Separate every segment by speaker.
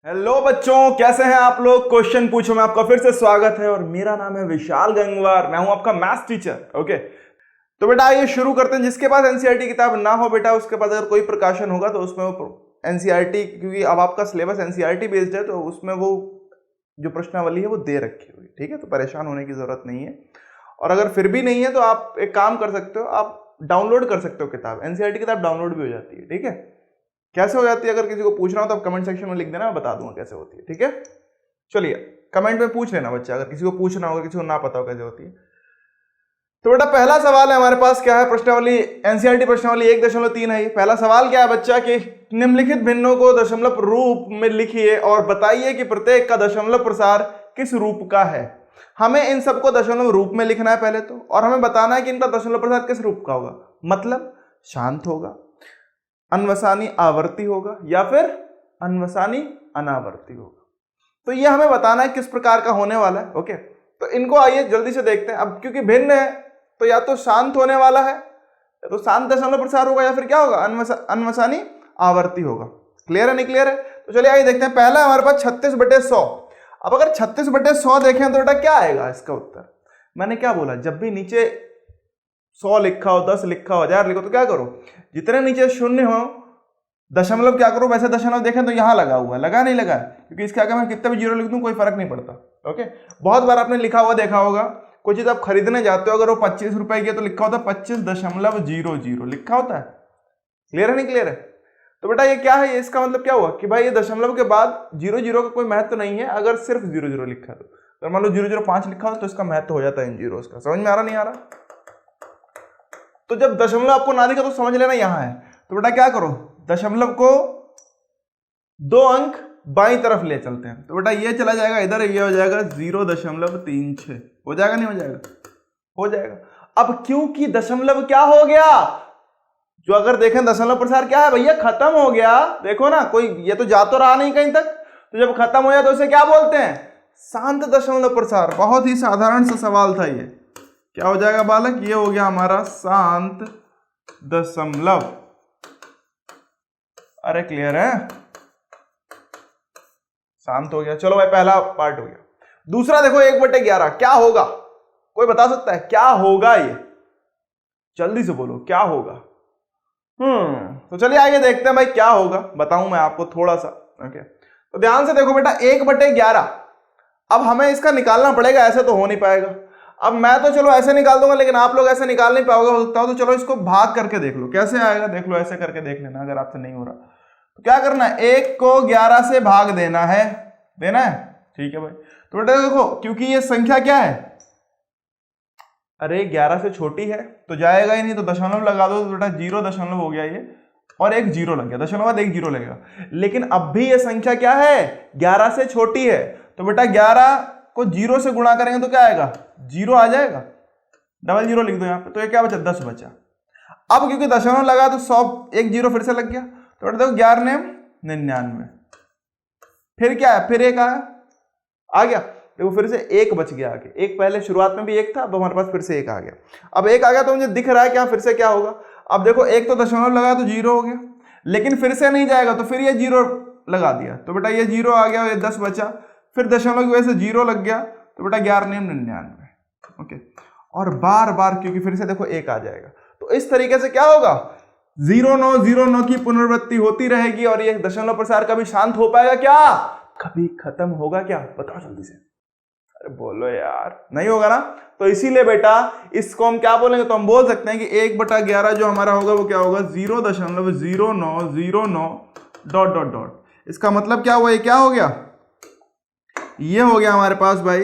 Speaker 1: Hello बच्चों, कैसे हैं आप लोग। क्वेश्चन पूछो में आपका फिर से स्वागत है और मेरा नाम है विशाल गंगवार। मैं हूं आपका मैथ्स टीचर। ओके, तो बेटा आइए शुरू करते हैं। जिसके पास एनसीईआरटी किताब ना हो बेटा, उसके पास अगर कोई प्रकाशन होगा तो उसमें वो एनसीईआरटी, क्योंकि अब आपका सिलेबस एनसीईआरटी बेस्ड है तो उसमें वो जो प्रश्नावली है वो दे रखी हुई। ठीक है, तो परेशान होने की जरूरत नहीं है। और अगर फिर भी नहीं है तो आप एक काम कर सकते हो, आप डाउनलोड कर सकते हो किताब। एनसीईआरटी किताब डाउनलोड भी हो जाती है। ठीक है, कैसे हो जाती है अगर किसी को पूछना हो तो आप कमेंट सेक्शन में लिख देना, मैं बता दूंगा कैसे होती है। ठीक है, चलिए कमेंट में पूछ लेना बच्चा, अगर किसी को पूछना होगा, किसी को ना पता हो कैसे होती है। तो बेटा पहला सवाल है हमारे पास, क्या है प्रश्नावली, एनसीईआरटी प्रश्नावली 1.3 है। पहला सवाल क्या है बच्चा कि निम्नलिखित भिन्नों को दशमलव रूप में लिखिए और बताइए कि प्रत्येक का दशमलव प्रसार किस रूप का है। हमें इन सबको दशमलव रूप में लिखना है पहले तो, और हमें बताना है कि इनका दशमलव प्रसार किस रूप का होगा। मतलब शांत होगा, अनवसानी आवर्ती होगा, या फिर अनवसानी अनावर्ती होगा। तो ये हमें बताना है किस प्रकार का होने वाला है। ओके, तो इनको आइए जल्दी से देखते हैं। अब क्योंकि भिन्न है तो या तो शांत होने वाला है, या तो शांत दशमलव प्रसार होगा, या फिर क्या होगा, अनवसानी आवर्ती होगा। क्लियर है नहीं क्लियर है? तो चलिए आइए देखते हैं। पहला हमारे पास 36/100। अब अगर 36/100 देखें तो बेटा क्या आएगा इसका उत्तर। मैंने क्या बोला, जब भी नीचे 100 लिखा हो, 10 लिखा हो, 1000 लिखो तो क्या करो, जितने नीचे शून्य हो दशमलव क्या करो, वैसे दशमलव देखें तो यहां लगा हुआ है, लगा नहीं लगा, क्योंकि इसके आगे मैं कितना भी जीरो लिख दूं कोई फर्क नहीं पड़ता। ओके, बहुत बार आपने लिखा हुआ देखा होगा, कोई चीज आप खरीदने जाते हो, अगर वो 25 रुपए की तो लिखा होता है 25.00 लिखा होता है। क्लियर है नहीं क्लियर है? तो बेटा ये क्या है, इसका मतलब क्या हुआ कि भाई ये दशमलव के बाद 00 का कोई महत्व नहीं है। अगर सिर्फ 00 लिखा है तो, अगर मान लो 005 लिखा हो तो इसका महत्व हो जाता है इन जीरो का। समझ में आ रहा नहीं आ रहा? तो जब दशमलव आपको ना दिखा तो समझ लेना यहां है। तो बेटा क्या करो, दशमलव को 2 अंक बाईं तरफ ले चलते हैं। तो बेटा ये चला जाएगा इधर, ये हो जाएगा 0.36। हो जाएगा नहीं हो जाएगा? हो जाएगा। अब क्योंकि दशमलव क्या हो गया, जो अगर देखें दशमलव प्रसार क्या है भैया, खत्म हो गया। देखो ना, कोई ये तो जा तो रहा नहीं कहीं तक, तो जब खत्म हो जाए तो उसे क्या बोलते हैं, शांत दशमलव प्रसार। बहुत ही साधारण सा सवाल था ये। क्या हो जाएगा बालक, ये हो गया हमारा शांत दशमलव। अरे क्लियर है, शांत हो गया। चलो भाई पहला पार्ट हो गया। दूसरा देखो 1/11 क्या होगा, कोई बता सकता है क्या होगा ये? जल्दी से बोलो क्या होगा। तो चलिए आइए देखते हैं भाई क्या होगा, बताऊं मैं आपको थोड़ा सा। ओके, तो ध्यान से देखो बेटा 1/11। अब हमें इसका निकालना पड़ेगा, ऐसे तो हो नहीं पाएगा। अब मैं तो चलो ऐसे निकाल दूंगा, लेकिन आप लोग ऐसे निकाल नहीं पाओगे हो सकता हो, तो चलो इसको भाग करके देख लो कैसे आएगा। देख लो ऐसे करके देख लेना, अगर आपसे नहीं हो रहा तो क्या करना है, 1 को 11 से भाग देना है। देना है, ठीक है भाई। तो बेटा देखो, क्योंकि ये संख्या क्या है, अरे 11 से छोटी है तो जाएगा ही नहीं, तो दशमलव लगा दो तो बेटा 0 हो गया ये, और एक जीरो लग गया, दशमलव बाद एक जीरो लगेगा। लेकिन अब भी ये संख्या क्या है, 11 से छोटी है। तो बेटा 11 को 0 से गुणा करेंगे तो क्या आएगा, 0 आ जाएगा। डबल 0 लिख दो यहाँ पे, तो ये क्या बचा, 10 बचा। अब क्योंकि दशमलव लगा तो 100, एक जीरो फिर से लग गया। तो बेटा देखो 11 ने 99, फिर क्या है, फिर एक आया, आ गया। देखो फिर से एक बच गया आगे, एक पहले शुरुआत में भी एक था, अब हमारे पास फिर से एक आ गया। अब एक आ गया तो मुझे दिख रहा है क्या, फिर से क्या होगा। अब देखो एक तो दशमलव लगा तो 0 हो गया, लेकिन फिर से नहीं जाएगा तो फिर ये 0 लगा दिया, तो बेटा ये 0 आ गया, ये 10 बचा, फिर दशमलव की वजह से 0 लग गया, तो बेटा 11 ने 99। ओके, और बार बार क्योंकि फिर से देखो एक आ जाएगा, तो इस तरीके से क्या होगा, 0909 की पुनरावृत्ति होती रहेगी, और ये दशमलव प्रसार कभी शांत हो पाएगा क्या, कभी खत्म होगा क्या, बताओ जल्दी से। अरे बोलो यार, नहीं होगा ना। तो इसीलिए बेटा इसको हम क्या बोलेंगे, तो हम बोल सकते हैं कि 1/11 जो हमारा होगा वो क्या होगा, 0.0909 डॉट डॉट डॉट। इसका मतलब क्या हुआ, ये क्या हो गया, ये हो गया हमारे पास भाई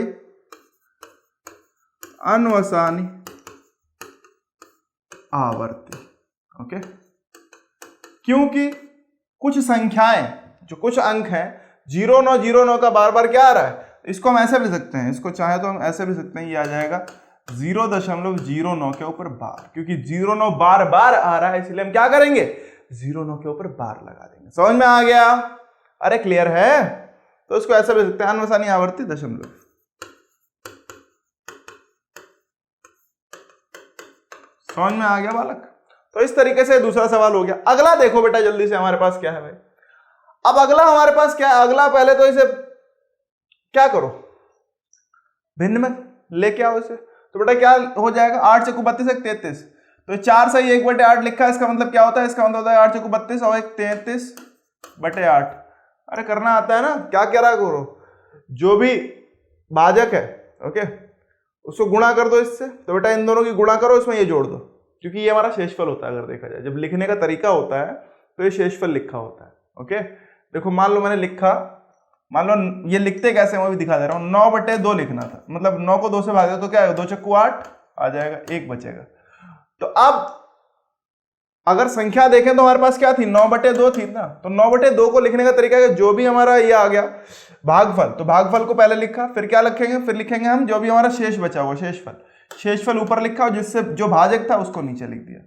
Speaker 1: अनवसानी आवर्ती। ओके, क्योंकि कुछ संख्याएं, जो कुछ अंक हैं 0909 का बार बार क्या आ रहा है, इसको हम ऐसे भी सकते हैं, इसको चाहे तो हम ऐसे भी सकते हैं, ये आ जाएगा 0.09 के ऊपर बार, क्योंकि 09 बार बार आ रहा है, इसलिए हम क्या करेंगे, 09 के ऊपर बार लगा देंगे। समझ में आ गया? अरे क्लियर है? तो इसको ऐसे भी सकते हैं, अनवसानी आवर्ती दशमलव। समझ में आ गया बालक? तो इस तरीके से दूसरा सवाल हो गया। अगला देखो बेटा जल्दी से, हमारे पास क्या है भाई, अब अगला हमारे पास क्या है, अगला पहले तो इसे क्या करो, भिन्न में लेके आओ इसे। तो बेटा क्या हो जाएगा, 8 चक्कू 32 एक 33, तो 4 सही 1/8 लिखा है, इसका मतलब क्या होता है, इसका मतलब होता है 8 चक्कू 32 और 1 33/8। अरे करना आता है ना, क्या कह रहा करो, जो भी भाजक है ओके उसको गुणा कर दो इससे। तो बेटा इन दोनों की गुणा करो, इसमें ये जोड़ दो, क्योंकि ये हमारा शेषफल होता है। अगर देखा जाए जब लिखने का तरीका होता है तो ये शेषफल लिखा होता है। ओके देखो मान लो मैंने लिखा, मान लो ये लिखते कैसे मैं भी दिखा दे रहा हूँ, 9/2 लिखना था, मतलब 9 को 2 से भाग दो तो क्या आएगा, 2 चक्कू 8 आ जाएगा, 1 बचेगा। तो अब अगर संख्या देखें तो हमारे पास क्या थी, 9/2 थी ना, तो 9/2 को लिखने का तरीका है जो भी हमारा ये आ गया भागफल, तो भागफल को पहले लिखा, फिर क्या लिखेंगे, फिर लिखेंगे हम जो भी हमारा शेष बचा हुआ शेषफल, शेषफल ऊपर लिखा और जिससे जो भाजक था उसको नीचे लिख दिया।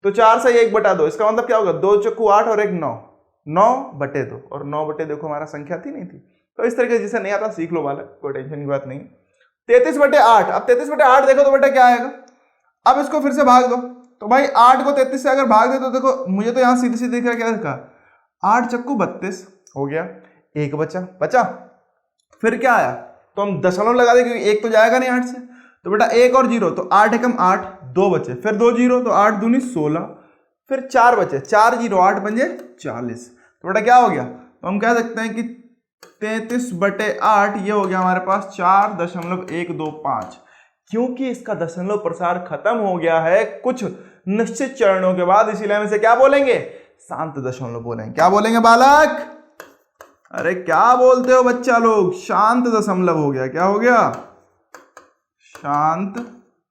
Speaker 1: तो 4 से 1/2, इसका मतलब क्या होगा, 2 चक्कू 8 और 1 9, 9/2, और 9/2 को हमारा संख्या थी नहीं थी। तो इस तरीके से जिसे नहीं आता सीख लो बालक, कोई टेंशन की बात नहीं। 33/8, अब 33/8 देखो तो बेटा क्या आएगा, अब इसको फिर से भाग दो, तो भाई 8 को 33 से अगर भाग दे तो देखो मुझे तो यहां सीधी सीधी दिख रहा है, क्या लिखा, 8 चक्कू 32 हो गया, 1 बचा, फिर क्या आया, तो हम दशमलव लगा दें क्योंकि 1 तो जाएगा नहीं 8 से, तो बेटा 1 और 0, तो 8 एकम 8, 2 बचे, फिर 2 0, तो 8 दूनी 16, फिर 4 बचे, 4 0 8 बजे 40, तो बेटा क्या हो गया, तो हम कह सकते हैं कि 33/8 ये हो गया हमारे पास 4.125, क्योंकि इसका दशमलव प्रसार खत्म हो गया है कुछ निश्चित चरणों के बाद, इसीलिए हम इसे क्या बोलेंगे, शांत दशमलव बोलेंगे। क्या बोलेंगे बालक, अरे क्या बोलते हो बच्चा लोग, शांत दशमलव हो गया, क्या हो गया, शांत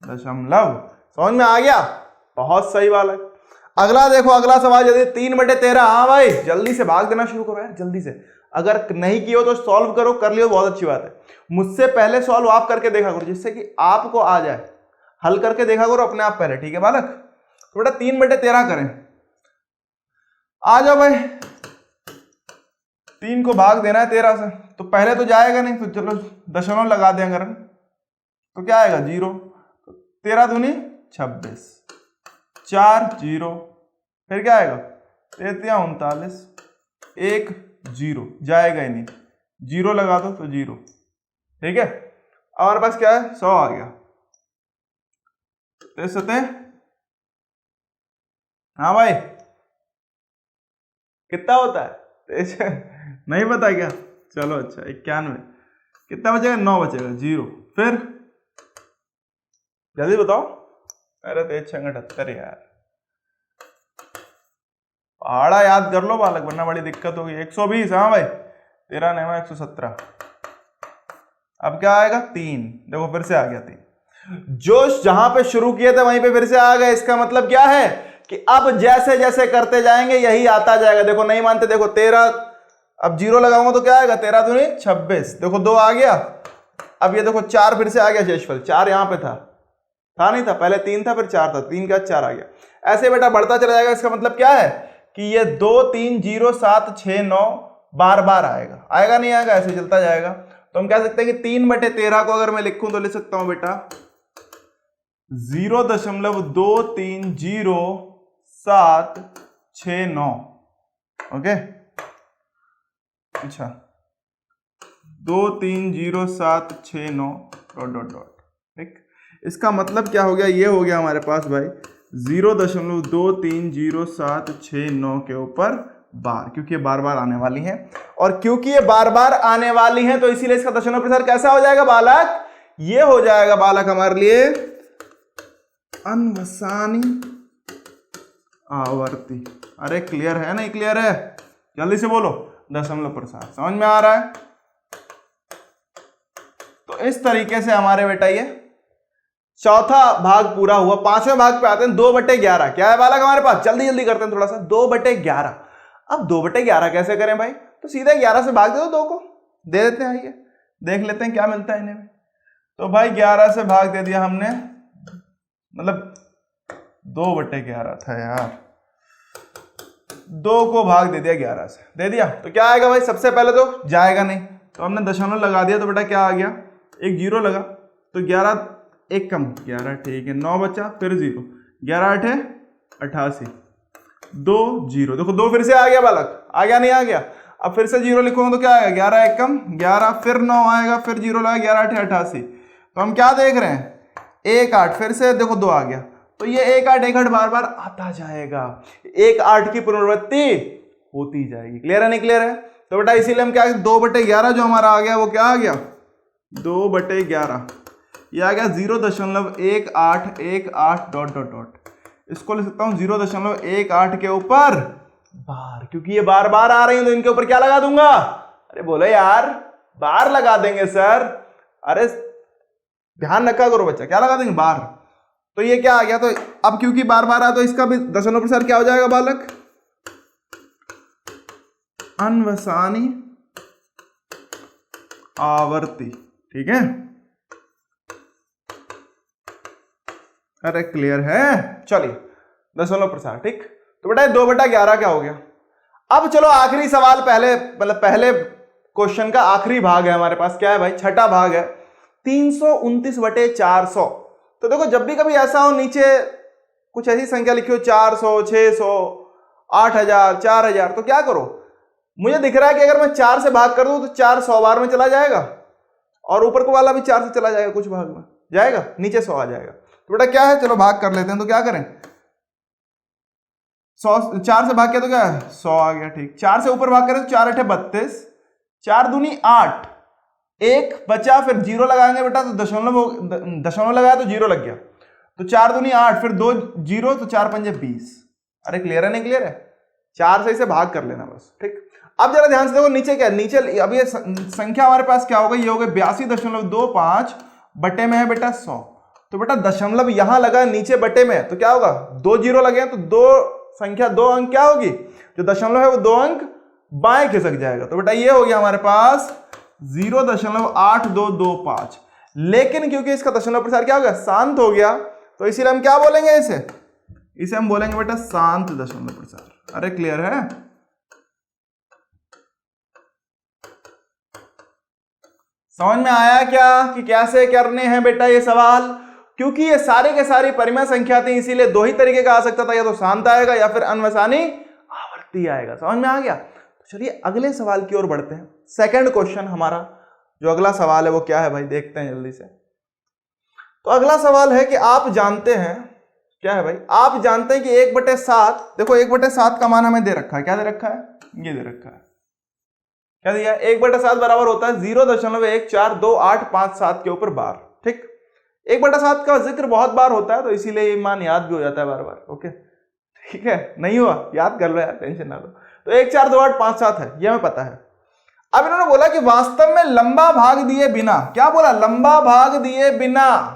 Speaker 1: दशमलव। समझ में आ गया, बहुत सही बालक। अगला देखो, अगला सवाल यदि 3/13, हाँ भाई जल्दी से भाग देना शुरू करो यार जल्दी से, अगर नहीं किए हो तो सॉल्व करो, कर लियो बहुत अच्छी बात है। मुझसे पहले सॉल्व आप करके देखा करो जिससे कि आपको आ जाए, हल करके देखा करो अपने आप पहले, ठीक है बालक। तो बेटा 3/13 करें, आ जाओ भाई, 3 को भाग देना है 13 से, तो पहले तो जाएगा नहीं, तो चलो दशमलव लगा दें अगर, तो क्या आएगा 0, 13 दूनी 26, 4 0, फिर क्या आएगा 33 39, 1 0 जाएगा ही नहीं, 0 लगा दो तो 0, ठीक है। अब हमारे पास क्या है, 100 आ गया, 63, हाँ भाई कितना होता है नहीं पता क्या, चलो अच्छा 91, कितना बचेगा, 9 बचेगा, 0, फिर जल्दी बताओ, अरे 73 यार, पहाड़ा याद कर लो बालक वरना बड़ी दिक्कत होगी। 120, हाँ भाई 13 नहीं 117, अब क्या आएगा 3, देखो फिर से आ गया 3, जो जहां पे शुरू किए थे वहीं पे फिर से आ गए, इसका मतलब क्या है कि अब जैसे जैसे करते जाएंगे यही आता जाएगा। देखो नहीं मानते, देखो 13, अब 0 लगाऊंगा तो क्या आएगा, 13 दूनी 26, देखो 2 आ गया, अब ये देखो 4 फिर से आ गया शेषफल, 4 यहां पे था नहीं था, पहले 3 था फिर 4 था, 3 का 4 आ गया, ऐसे बेटा बढ़ता चला जाएगा। इसका मतलब क्या है कि ये 2 3 0 7 6 9 बार बार आएगा, आएगा नहीं आएगा, ऐसे चलता जाएगा। तो हम कह सकते हैं कि 3/13 को अगर मैं लिखूं तो लिख सकता हूं बेटा 0.230769, ओके, अच्छा 230769 ... ठीक, इसका मतलब क्या हो गया, ये हो गया हमारे पास भाई 0.230769 के ऊपर बार, क्योंकि ये बार बार आने वाली है, और क्योंकि ये बार बार आने वाली है तो इसीलिए इसका दशमलव प्रसार कैसा हो जाएगा बालक, ये हो जाएगा बालक हमारे लिए अनवसानी आवर्ती। अरे क्लियर है, नहीं क्लियर है, जल्दी से बोलो, दशमलव प्रसार समझ में आ रहा है। तो इस तरीके से हमारे बेटा ये चौथा भाग पूरा हुआ। पांचवें भाग पे आते हैं, 2/11 क्या है बालक हमारे पास, जल्दी जल्दी करते हैं थोड़ा सा। 2/11, अब 2/11 कैसे करें भाई, तो सीधा 11 से भाग दे दो, 2 को दे देते हैं, आइए देख लेते हैं क्या मिलता है इन्हें में। तो भाई 11 से भाग दे दिया हमने, मतलब 2/11 था यार, 2 को भाग दे दिया 11 से, दे दिया तो क्या आएगा भाई, सबसे पहले तो जाएगा नहीं, तो हमने दशमलव लगा दिया, तो बेटा क्या आ गया, एक 0 लगा, तो 11 एक कम 11, ठीक है 9 बचा, फिर 0, 11 8 88, 2 0, देखो 2 फिर से आ गया बालक, आ गया नहीं आ गया। अब फिर से जीरो लिखूंगा तो क्या आएगा, 11 एकम 11, फिर 9 आएगा, फिर जीरो लगा, 11 8 88। तो हम क्या देख रहे हैं, 1 8, फिर से देखो 2 आ गया, तो ये 1 8 1 8 बार बार आता जाएगा, 1 8 की पुनरावृत्ति होती जाएगी। क्लियर है नहीं क्लियर है? तो बेटा इसीलिए हम क्या, 2/11 जो हमारा आ गया वो क्या आ गया, 2/11, ये आ गया 0.1818 डॉट डॉट डॉट। इसको लिख सकता हूं 0.18 के ऊपर बार, क्योंकि ये बार बार आ रही है तो इनके ऊपर क्या लगा दूंगा, अरे बोलो यार, बार लगा देंगे सर, अरे ध्यान रखा करो बच्चा, क्या लगा देंगे, बार। तो ये क्या आ गया, तो अब क्योंकि बार बार आ तो इसका भी दशमलव प्रसार क्या हो जाएगा बालक, अनवसानी आवर्ती। ठीक है, अरे क्लियर है, चलिए दशमलव प्रसार। ठीक, तो बेटा 2/11 क्या हो गया। अब चलो आखिरी सवाल, पहले मतलब पहले क्वेश्चन का आखिरी भाग है हमारे पास, क्या है भाई, छठा भाग है, 329/400। तो देखो जब भी कभी ऐसा हो, नीचे कुछ ऐसी संख्या लिखी हो, 400 600 8000 4000, तो क्या करो, मुझे दिख रहा है कि अगर मैं 4 से भाग कर दूं तो 4 100 बार में चला जाएगा, और ऊपर को वाला भी 4 से चला जाएगा, कुछ भाग में जाएगा, नीचे 100 आ जाएगा। तो बेटा क्या है, चलो भाग कर लेते हैं, तो क्या करें, 100, 4 से भाग किया तो क्या है, 100 आ गया। ठीक, 4 से ऊपर भाग करें तो 4 8 32, 4 दूनी 8, 1 बचा, फिर जीरो लगाएंगे बेटा, तो दशमलव लगाया तो जीरो लग गया, तो 4 दूनी 8, फिर 2 जीरो, तो 4 पंजे 20। अरे क्लियर है नहीं क्लियर है, 4 से इसे भाग कर लेना बस। ठीक, अब जरा ध्यान से देखो नीचे क्या है, नीचे अब ये संख्या हमारे पास क्या होगा, ये होगा 82.25 बटे में है बेटा 100। तो बेटा दशमलव यहां लगा नीचे बटे में, तो क्या होगा, 2 जीरो लगे हैं, तो 2 संख्या 2 अंक क्या होगी, जो दशमलव है वो 2 अंक बाएं खिसक जाएगा। तो बेटा ये हो गया हमारे पास 0.8225। लेकिन क्योंकि इसका दशमलव प्रसार क्या हो गया, शांत हो गया, तो इसीलिए हम क्या बोलेंगे, इसे हम बोलेंगे बेटा शांत दशमलव प्रसार। अरे क्लियर है, समझ में आया क्या कि कैसे करने हैं बेटा ये सवाल। क्योंकि ये सारे के सारी परिमेय संख्या थी, इसीलिए 2 ही तरीके का आ सकता था, या तो शांत आएगा या फिर अनवसानी आवर्ती आएगा। समझ में आ गया। तो चलिए अगले सवाल की ओर बढ़ते हैं। सेकंड क्वेश्चन हमारा जो अगला सवाल है वो क्या है भाई, देखते हैं जल्दी से। तो अगला सवाल है कि आप जानते हैं, क्या है भाई, आप जानते हैं कि 1/7, देखो 1/7 का मान हमें दे रखा है, क्या दे रखा है, ये दे रखा है, क्या दिया, 1/7 बराबर होता है 0.14285 के ऊपर बार। ठीक, 1/7 का जिक्र बहुत बार होता है, तो इसीलिए ये मान याद भी हो जाता है बार बार। ओके ठीक है, नहीं हुआ याद कर लो यार, टेंशन ना लो। तो 14285 है, ये हमें पता है। अब इन्होंने बोला कि वास्तव में लंबा भाग दिए बिना, क्या बोला, लंबा भाग दिए बिना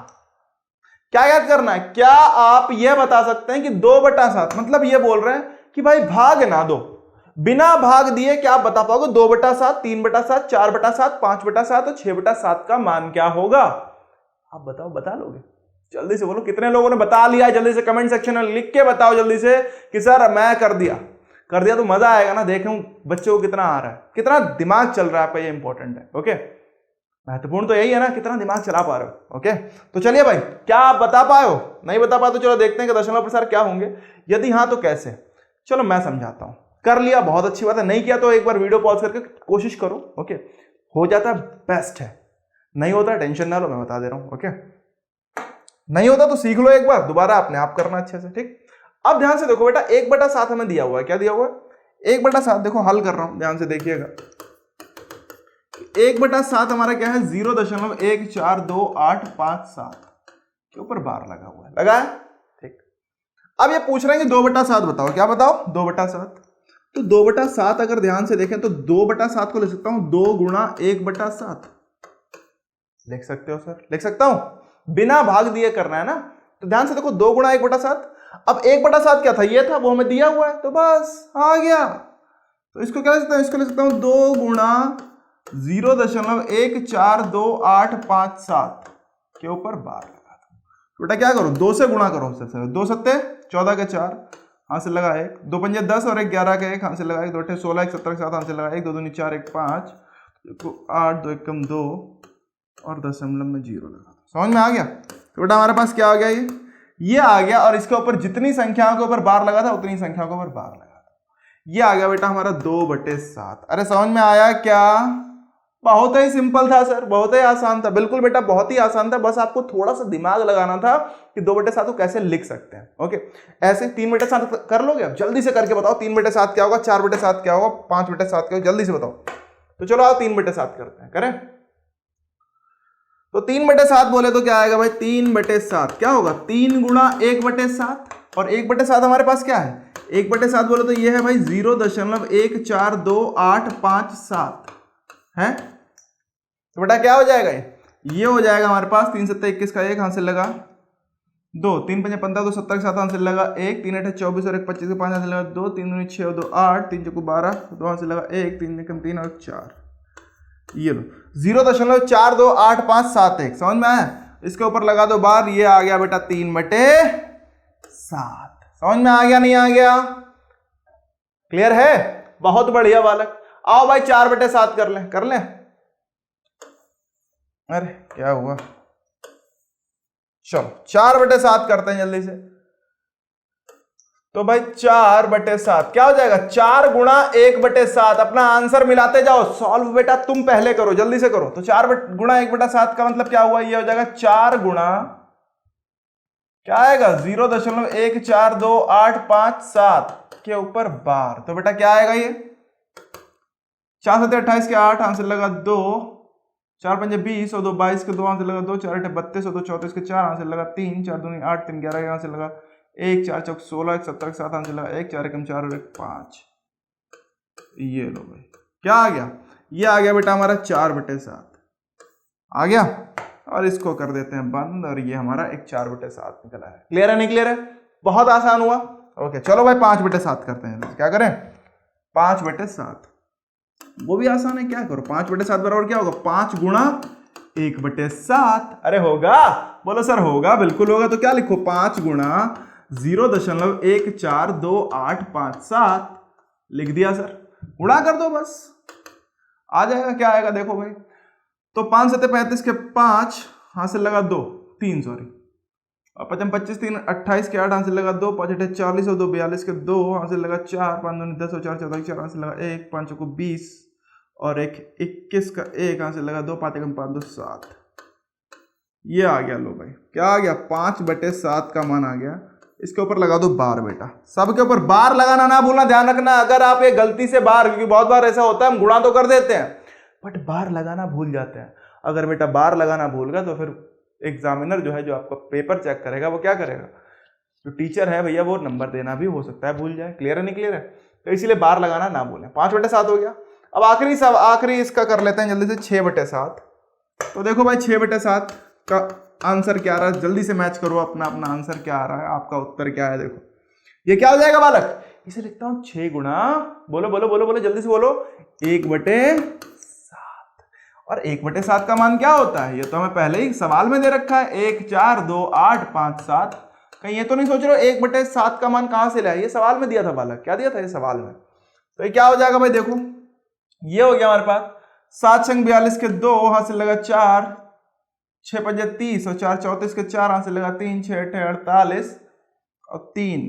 Speaker 1: क्या याद करना है, क्या आप यह बता सकते हैं कि 2/7, मतलब ये बोल रहे हैं कि भाई भाग ना दो, बिना भाग दिए क्या आप बता पाओगे 2/7, 3/7, 4/7, 5/7 और 6/7 का मान क्या होगा? आप बताओ, बता लोगे? जल्दी से बोलो, कितने लोगों ने बता लिया? जल्दी से कमेंट सेक्शन में लिख के बताओ जल्दी से कि सर मैं कर दिया। कर दिया तो मजा आएगा ना, देखूं बच्चों को कितना आ रहा है, कितना दिमाग चल रहा है आपका, ये इंपॉर्टेंट है। ओके, महत्वपूर्ण तो यही है ना, कितना दिमाग चला पा रहे हो। ओके, तो चलिए भाई, क्या आप बता पाए हो? नहीं बता पाए तो चलो देखते हैं कि दशमलव प्रसार क्या होंगे, यदि हाँ तो कैसे। चलो मैं समझाता हूं। कर लिया बहुत अच्छी बात है, नहीं किया तो एक बार वीडियो पॉज करके कोशिश करो। ओके, हो जाता है बेस्ट है, नहीं होता टेंशन ना लो, मैं बता दे रहा हूं। ओके, नहीं होता तो सीख लो एक बार, दोबारा अपने आप करना अच्छे से। ठीक, अब ध्यान से देखो बेटा, 1/7 हमें दिया हुआ है, क्या दिया हुआ है 1/7। देखो हल कर रहा हूं, ध्यान से देखिएगा। 1/7 हमारा क्या है 0.14285 के ऊपर बार लगा हुआ है, लगा है। ठीक, अब ये पूछ रहे हैं कि 2/7 बताओ, क्या बताओ 2/7। तो 2/7 अगर ध्यान से देखें तो 2/7 को लिख सकता हूं 2 गुणा 1/7। लिख सकते हो सर? लिख सकता हूं, बिना भाग दिए करना है ना। तो ध्यान से देखो 2 गुणा 1/7, अब 1/7 क्या था, ये था, वो हमें दिया हुआ है, तो बस आ गया। तो इसको क्या लिख सकता हूं, इसको लिख सकता हूं 2 गुणा 0.14285 के ऊपर बार लगा दो। बेटा क्या करो, 2 से गुणा करो, 2 सत्ते 14 के 4, हाथ से लगा 1, 2 पंजे 10 और 1 11 के 1, हाथ से लगा 1, 2 अट्ठे 16, 1 17 के 7, हाथ से लगा 1, 2 दूनी 4, 1 5, 8, 2 एकम 2 और दशमलव में 0 लगा। समझ में आ गया? तो बेटा हमारे पास क्या आ गया, ये आ गया, और इसके ऊपर जितनी संख्याओं के ऊपर बार लगा था उतनी संख्याओं के ऊपर बार लगा था। ये आ गया बेटा हमारा 2/7। अरे समझ में आया क्या? बहुत ही सिंपल था सर, बहुत ही आसान था। बिल्कुल बेटा बहुत ही आसान था, बस आपको थोड़ा सा दिमाग लगाना था कि 2/7 को कैसे लिख सकते हैं। ओके, ऐसे 3/7 कर लोगे आप? जल्दी से करके बताओ 3/7 क्या होगा, 4/7 क्या होगा, 5/7 क्या होगा, जल्दी से बताओ। तो चलो आओ 3/7 करते हैं, करें? तो 3/7 बोले तो क्या आएगा भाई? 3/7 क्या होगा? 3 गुणा 1/7, और 1/7 हमारे पास क्या है? 1/7 बोले तो ये है भाई 0.1428557 है। तो बेटा क्या हो जाएगा? ये हो जाएगा हमारे पास 3 7 21 का 1 हाथ से लगा 2, 3 5 15 2 70 के 7 हाथ से लगा 1, 3 8 24 और 1 25 के 5 हाथ से लगा 2, 3 2 6 2 8, 3 4 12 2 हाथ से लगा 1, 3 1 3 और 4। ये लो 0.428571। समझ में आया? इसके ऊपर लगा दो बार, ये आ गया बेटा 3/7। समझ में आ गया नहीं आ गया? क्लियर है? बहुत बढ़िया बालक। आओ भाई 4/7 कर लें, कर लें। अरे क्या हुआ? चलो 4/7 करते हैं जल्दी से। तो भाई 4/7 क्या हो जाएगा? 4 गुणा 1/7। अपना आंसर मिलाते जाओ, सॉल्व बेटा तुम पहले करो, जल्दी से करो। तो 4 गुणा 1/7 का मतलब क्या हुआ? ये हो जाएगा 4 गुणा क्या आएगा? 0.142857 के ऊपर बार। तो बेटा क्या आएगा? ये 4 7 28 के 8 हाथ से लगा 2, 4 5 20 और 2 22 के 2 हाथ से लगा 2, 4 8 32 और 2 34 के 4 हाथ से लगा 3, 4 2 8 3 11 यहाँ से लगा 1, 4 चौक 16, 1 17 के 7 हाथ से लगा 1, 4 1 4 और 1 5। ये लो भाई क्या आ गया? ये आ गया बेटा हमारा 4/7 आ गया। और इसको कर देते हैं बंद, और ये हमारा एक 4/7 निकला है। क्लियर है नहीं क्लियर है? बहुत आसान हुआ। ओके चलो भाई 5/7 करते हैं। क्या करें? 5/7 वो भी आसान है। क्या करो? 5/7 बराबर क्या होगा? 5 गुणा 1/7। अरे होगा? बोलो सर होगा, बिल्कुल होगा। तो क्या लिखो? 5 गुणा 0.142857 लिख दिया सर। गुणा कर दो बस, आ जाएगा। क्या आएगा देखो भाई। तो 5 7 35 के 5 हाथ से लगा 2, 3 सॉरी, और 5 25 3 28 के 8 हाथ से लगा 2, 5 8 40 और 2 42 के 2 हाथ से लगा 4, 5 2 10 और 4 14 के 4 हाथ से लगा 1, 5 को 20 और 1 21 का 1 हाथ से लगा 2, 5 1 5 2 7। ये आ गया। लो भाई क्या आ गया? 5/7 का मान आ गया। इसके ऊपर लगा दो बार बेटा, सबके ऊपर बार लगाना ना भूलना, ध्यान रखना। अगर आप ये गलती से बार, क्योंकि बहुत बार ऐसा होता है हम गुणा तो कर देते हैं बट बार लगाना भूल जाते हैं। अगर बेटा बार लगाना भूल गया तो फिर एग्जामिनर जो है, जो आपका पेपर चेक करेगा, वो क्या करेगा? जो टीचर है भैया, वो नंबर देना भी हो सकता है भूल जाए। क्लियर है नहीं क्लियर है? तो इसीलिए बार लगाना ना भूलें। 5/7 हो गया। अब आखिरी इसका कर लेते हैं जल्दी से, 6/7। तो देखो भाई 6/7 का आंसर क्या आ रहा है? जल्दी से मैच करो अपना अपना आंसर क्या आ रहा है, आपका उत्तर क्या है। देखो ये क्या हो जाएगा बालक? इसे लिखता हूं 6 गुणा, बोलो बोलो बोलो बोलो जल्दी से बोलो, 1/7। और 1/7 का मान क्या होता है? ये तो हमें पहले ही सवाल में दे रखा है, 1 4 2 8 5 7। कहीं ये तो नहीं सोच रहे हो 1/7 का मान कहां से लाया? ये सवाल में दिया था बालक। क्या दिया था ये सवाल में? तो ये क्या हो जाएगा भाई? देखो ये हो गया हमारे पास 7 6 42 के 2 हाथ से लगा 4, 6 5 30 और 4 34 के 4 हाथ से लगा 3, 6 8 48 और 3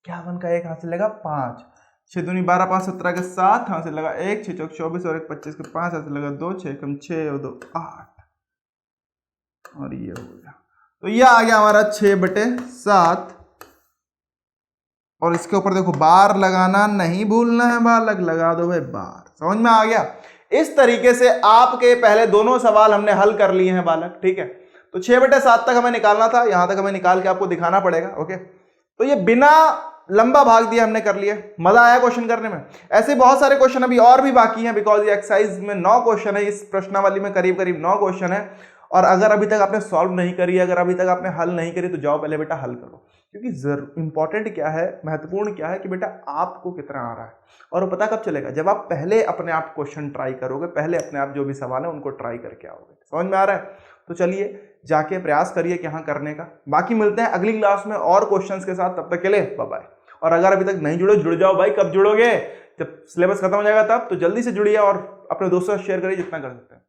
Speaker 1: 51 का 1 हाथ से लगा 5, 6 दूनी 12 5 17 के 7 हाथ से लगा 1, 6 चौक 24 और 1 25 के 5 हाथ से लगा 2, 6 कम 6 और 2 8 और ये हो गया। तो ये आ गया हमारा 6/7। और इसके ऊपर देखो बार लगाना नहीं भूलना है बालक, लगा दो भाई बार। समझ में आ गया? इस तरीके से आपके पहले दोनों सवाल हमने हल कर लिए हैं बालक। ठीक है, तो 6/7 तक हमें निकालना था, यहां तक हमें निकाल के आपको दिखाना पड़ेगा। ओके, तो ये बिना लंबा भाग दिया हमने कर लिया। मजा आया क्वेश्चन करने में? ऐसे बहुत सारे क्वेश्चन अभी और भी बाकी हैं, बिकॉज ये एक्सरसाइज में 9 क्वेश्चन है, इस प्रश्नावली में करीब करीब 9 क्वेश्चन है। और अगर अभी तक आपने सॉल्व नहीं करी, अगर अभी तक आपने हल नहीं करी, तो जाओ पहले बेटा हल करो। क्योंकि इंपॉर्टेंट क्या है, महत्वपूर्ण क्या है कि बेटा आपको कितना आ रहा है। और वो पता कब चलेगा? जब आप पहले अपने आप क्वेश्चन ट्राई करोगे, पहले अपने आप जो भी सवाल है उनको ट्राई करके आओगे। समझ में आ रहा है? तो चलिए जाके प्रयास करिए कि हाँ करने का। बाकी मिलते हैं अगली क्लास में और क्वेश्चंस के साथ, तब तक के लिए बाय बाय। और अगर अभी तक नहीं जुड़े, जुड़ जाओ भाई। कब जुड़ोगे? जब सिलेबस खत्म हो जाएगा तब। तो जल्दी से जुड़िए और अपने दोस्तों से शेयर करिए जितना कर सकते हैं।